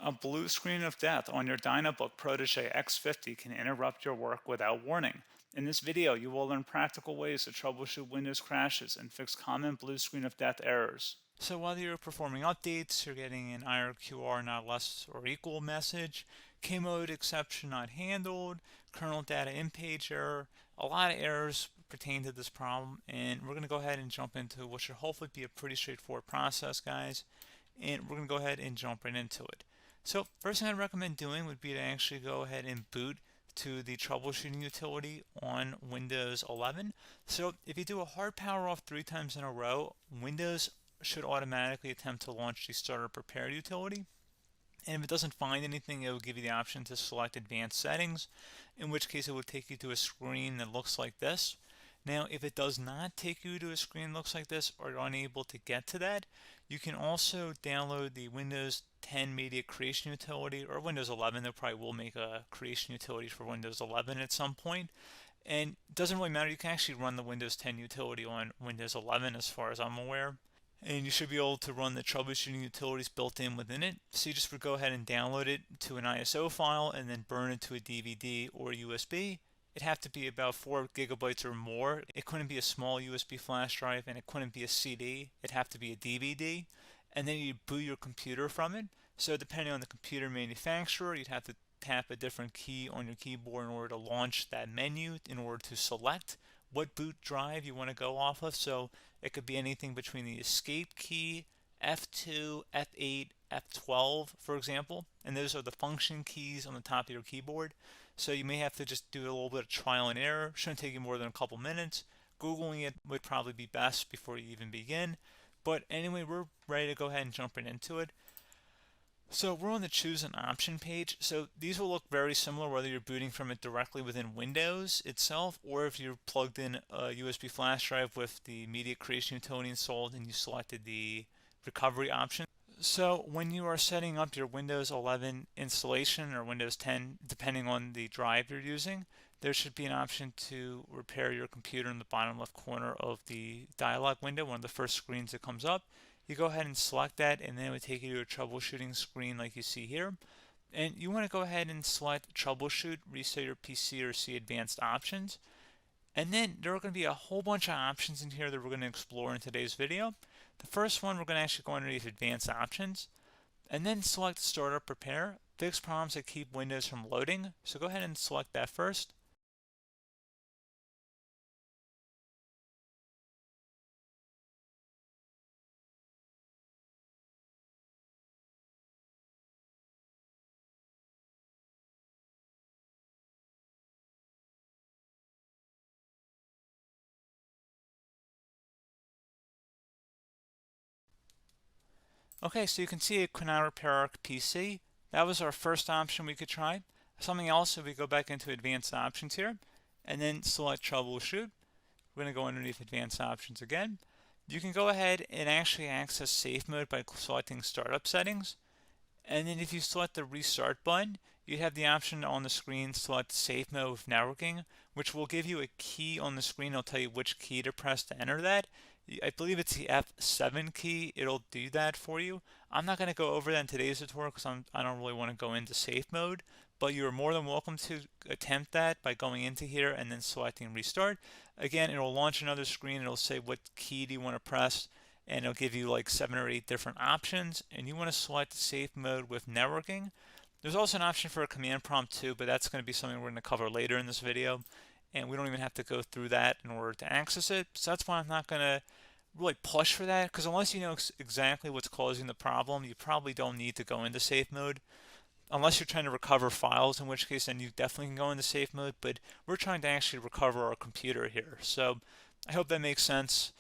A blue screen of death on your Dynabook Portege X50 can interrupt your work without warning. In this video, you will learn practical ways to troubleshoot Windows crashes and fix common blue screen of death errors. So while you're performing updates, you're getting an IRQR not less or equal message, K-mode exception not handled, kernel data in page error. A lot of errors pertain to this problem, and we're going to go ahead and jump into what should hopefully be a pretty straightforward process, guys. And we're going to go ahead and jump right into it. So first thing I'd recommend doing would be to actually go ahead and boot to the troubleshooting utility on Windows 11. So if you do a hard power off 3 times in a row, Windows should automatically attempt to launch the starter prepared utility. And if it doesn't find anything, it will give you the option to select advanced settings, in which case it will take you to a screen that looks like this. Now, if it does not take you to a screen that looks like this, or you're unable to get to that, you can also download the Windows 10 Media Creation Utility, or Windows 11. They probably will make a creation utility for Windows 11 at some point. And it doesn't really matter, you can actually run the Windows 10 utility on Windows 11 as far as I'm aware. And you should be able to run the troubleshooting utilities built in within it. So you just would go ahead and download it to an ISO file and then burn it to a DVD or USB. It'd have to be about 4 gigabytes or more. It couldn't be a small USB flash drive, and it couldn't be a CD. It'd have to be a DVD. And then you boot your computer from it. So depending on the computer manufacturer, you'd have to tap a different key on your keyboard in order to launch that menu, in order to select what boot drive you want to go off of. So it could be anything between the escape key, F2, F8, F12, for example. And those are the function keys on the top of your keyboard. So you may have to just do a little bit of trial and error. Shouldn't take you more than a couple minutes. Googling it would probably be best before you even begin. But anyway, we're ready to go ahead and jump right into it. So we're on the choose an option page. So these will look very similar whether you're booting from it directly within Windows itself, or if you're plugged in a USB flash drive with the media creation utility installed and you selected the recovery option. So when you are setting up your Windows 11 installation or Windows 10, depending on the drive you're using, there should be an option to repair your computer in the bottom left corner of the dialog window, one of the first screens that comes up. You go ahead and select that, and then it would take you to a troubleshooting screen like you see here. And you want to go ahead and select troubleshoot, reset your PC, or see advanced options. And then there are going to be a whole bunch of options in here that we're going to explore in today's video. The first one, we're going to actually go underneath advanced options and then select startup prepare, fix problems that keep Windows from loading. So go ahead and select that first. Okay, so you can see it could not repair our PC. That was our first option we could try. Something else, if we go back into advanced options here and then select troubleshoot, we're going to go underneath advanced options again. You can go ahead and actually access safe mode by selecting startup settings. And then if you select the restart button, you have the option on the screen select safe mode with networking, which will give you a key on the screen. It'll tell you which key to press to enter that. I believe it's the F7 key. It'll do that for you. I'm not going to go over that in today's tutorial because I don't really want to go into safe mode, but you're more than welcome to attempt that by going into here and then selecting restart. Again, it'll launch another screen. It'll say what key do you want to press, and it'll give you like 7 or 8 different options, and you want to select safe mode with networking. There's also an option for a command prompt too, but that's going to be something we're going to cover later in this video, and we don't even have to go through that in order to access it. So that's why I'm not going to really push for that, because unless you know exactly what's causing the problem, you probably don't need to go into safe mode. Unless you're trying to recover files, in which case then you definitely can go into safe mode, but we're trying to actually recover our computer here. So I hope that makes sense.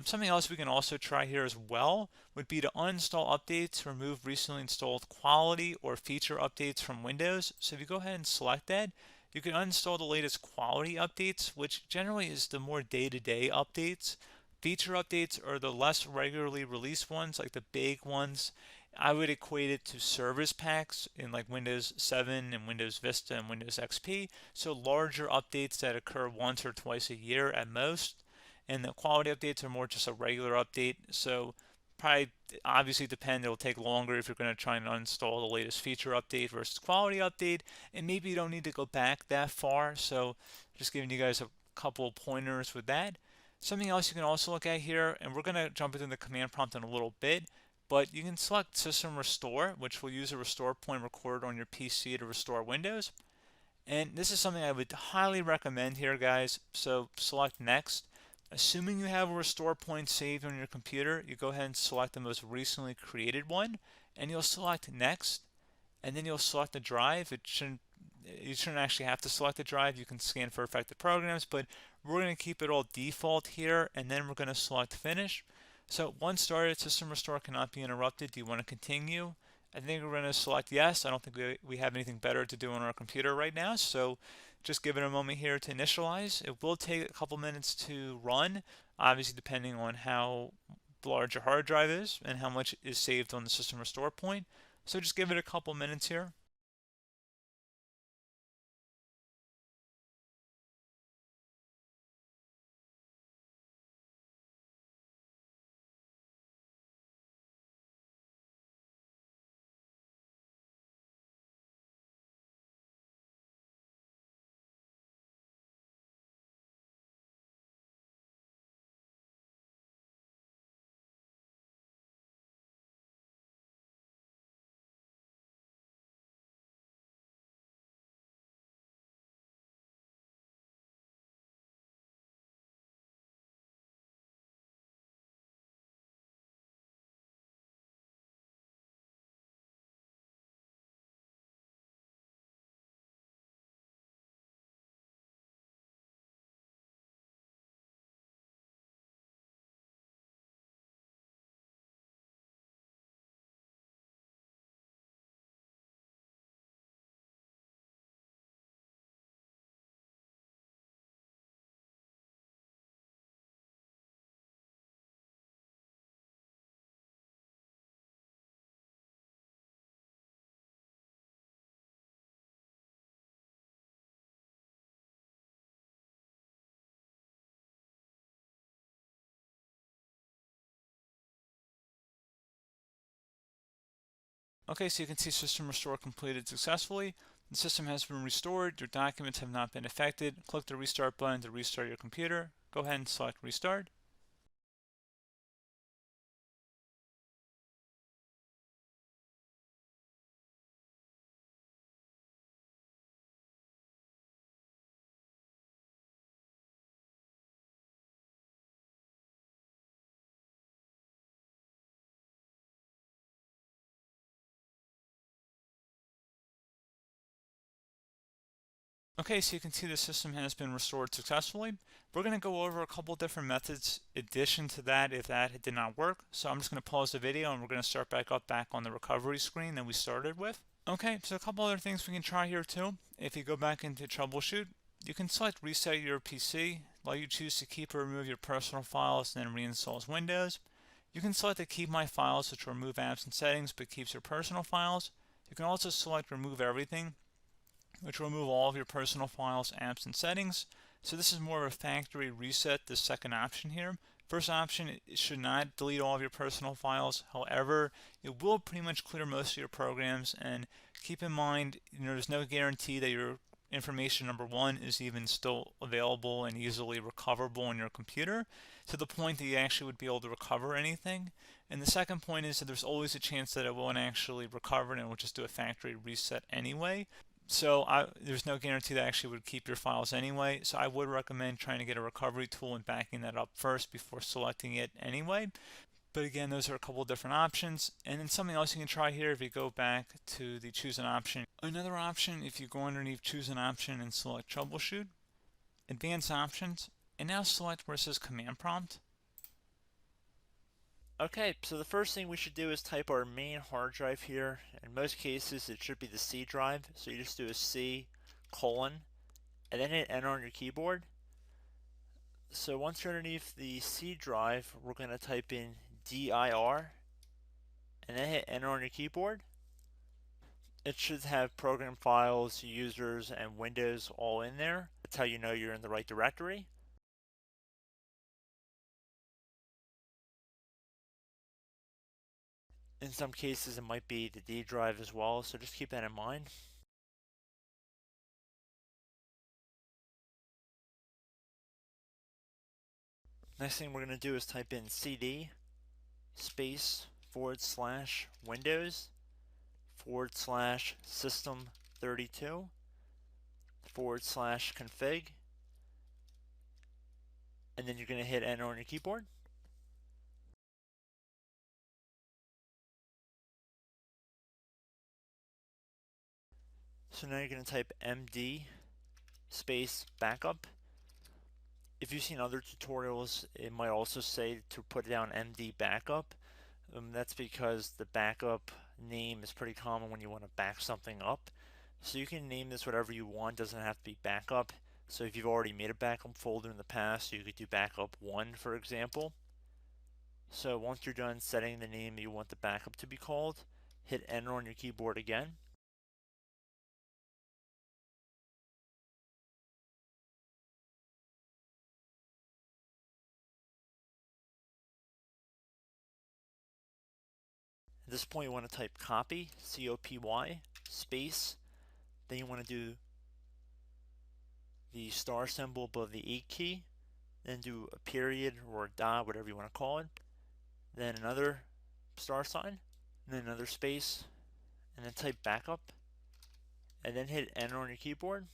Something else we can also try here as well would be to uninstall updates, remove recently installed quality or feature updates from Windows. So if you go ahead and select that, you can uninstall the latest quality updates, which generally is the more day-to-day updates. Feature updates are the less regularly released ones, like the big ones. I would equate it to service packs in like Windows 7 and Windows Vista and Windows XP. So larger updates that occur once or twice a year at most. And the quality updates are more just a regular update. So probably obviously depend. It'll take longer if you're going to try and uninstall the latest feature update versus quality update, and maybe you don't need to go back that far. So just giving you guys a couple of pointers with that. Something else you can also look at here, and we're going to jump into the command prompt in a little bit, but you can select System Restore, which will use a restore point recorded on your PC to restore Windows. And this is something I would highly recommend here, guys. So select Next. Assuming you have a restore point saved on your computer, you go ahead and select the most recently created one, and you'll select Next, and then you'll select the drive. You shouldn't actually have to select the drive. You can scan for affected programs, but we're going to keep it all default here, and then we're going to select Finish. So once started, System Restore cannot be interrupted. Do you want to continue? I think we're going to select yes. I don't think we have anything better to do on our computer right now, so just give it a moment here to initialize. It will take a couple minutes to run, obviously depending on how large your hard drive is and how much is saved on the System Restore point. So just give it a couple minutes here. Okay, so you can see System Restore completed successfully. The system has been restored. Your documents have not been affected. Click the Restart button to restart your computer. Go ahead and select Restart. Okay, so you can see the system has been restored successfully. We're going to go over a couple different methods in addition to that if that did not work. So I'm just going to pause the video and we're going to start back on the recovery screen that we started with. Okay, so a couple other things we can try here too. If you go back into troubleshoot, you can select reset your PC, let you choose to keep or remove your personal files and then reinstalls Windows. You can select to keep my files, which will remove apps and settings but keeps your personal files. You can also select remove everything, which will remove all of your personal files, apps, and settings. So this is more of a factory reset, the second option here. First option, it should not delete all of your personal files. However, it will pretty much clear most of your programs. And keep in mind, there's no guarantee that your information, number one, is even still available and easily recoverable on your computer to the point that you actually would be able to recover anything. And the second point is that there's always a chance that it won't actually recover and it will just do a factory reset anyway. So there's no guarantee that actually would keep your files anyway. So I would recommend trying to get a recovery tool and backing that up first before selecting it anyway. But again, those are a couple different options. And then something else you can try here if you go back to the choose an option. Another option, if you go underneath choose an option and select troubleshoot, advanced options, and now select where it says command prompt. Okay, so the first thing we should do is type our main hard drive here. In most cases, it should be the C drive. So you just do a C colon and then hit enter on your keyboard. So once you're underneath the C drive, we're going to type in dir and then hit enter on your keyboard. It should have program files, users, and Windows all in there. That's how you know you're in the right directory. In some cases, it might be the D drive as well, so just keep that in mind. Next thing we're going to do is type in cd space / Windows / system 32 / config, and then you're going to hit enter on your keyboard. So now you're going to type md space backup. If you've seen other tutorials, it might also say to put down md backup. That's because the backup name is pretty common when you want to back something up. So you can name this whatever you want, doesn't have to be backup. So if you've already made a backup folder in the past, you could do backup 1, for example. So once you're done setting the name you want the backup to be called, hit enter on your keyboard again. At this point you want to type copy, C-O-P-Y, space, then you want to do the star symbol above the 8 key, then do a period or a dot, whatever you want to call it, then another star sign, and then another space, and then type backup, and then hit enter on your keyboard.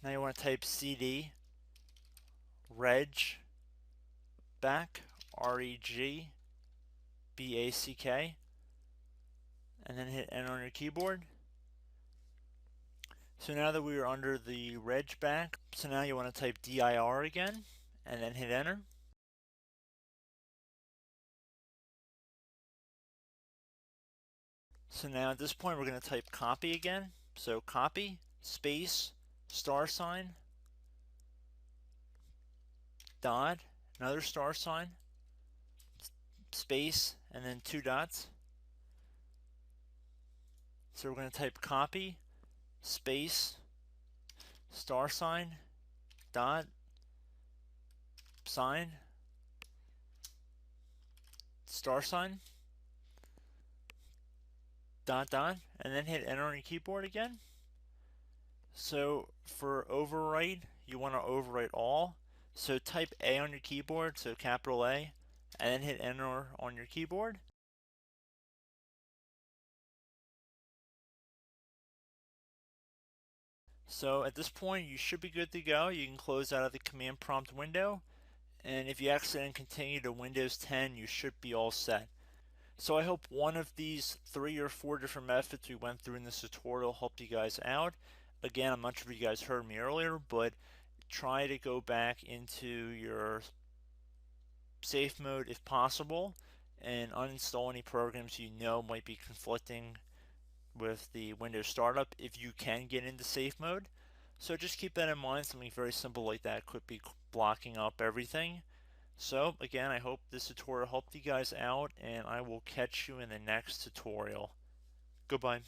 Now you want to type cd reg back, R-E-G-B-A-C-K, and then hit enter on your keyboard. So now that we are under the reg back, so now you want to type dir again, and then hit enter. So now at this point we're going to type copy again. So copy, space, star sign, dot, another star sign, space, and then 2 dots. So we're going to type copy, space, star sign, dot, sign, star sign, dot, dot, and then hit enter on your keyboard again. So for overwrite, you want to overwrite all. So type A on your keyboard, so capital A, and then hit enter on your keyboard. So at this point you should be good to go. You can close out of the command prompt window, and if you accidentally continue to Windows 10 you should be all set. So I hope one of these 3 or 4 different methods we went through in this tutorial helped you guys out. Again, I'm not sure if you guys heard me earlier, but try to go back into your safe mode if possible and uninstall any programs you know might be conflicting with the Windows startup if you can get into safe mode. So just keep that in mind. Something very simple like that could be blocking up everything. So again, I hope this tutorial helped you guys out, and I will catch you in the next tutorial. Goodbye.